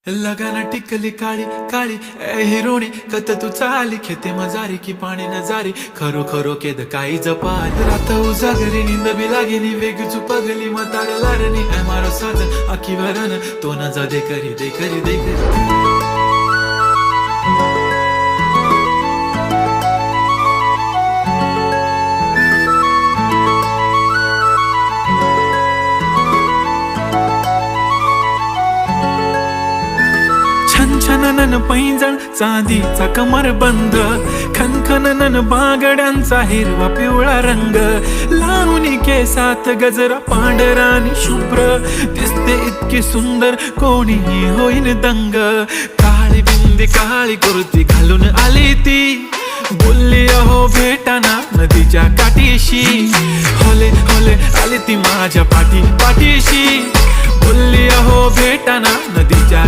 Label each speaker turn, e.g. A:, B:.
A: लगाना टिकली काळी काळी ए हिरोणी कत तू चाली खेते मजारी की पाणी नजारी खरो खरो केद काही जपाल रात उजागरी निंद बी लागेनी वेग चुपगली मतार लारणी ए मारो साथ आखी वरन तो न जा दे करी दे करी दे करी छनछनन पैंजण चांदीचा कमरबंद खनखनन बांगड्यांचा हिरवा पिवळा रंग लावणी केसात गजरा पांढरा आणि शुभ्र दिसते इतकी सुंदर कोणीही होईन दंग काळी बिंदी काळी कुर्ती घालून आली ती बोलली अहो भेटाना नदीच्या काठीशी होले होले आली ती माझ्या पाठीशी बोलली अहो भेटाना नदीच्या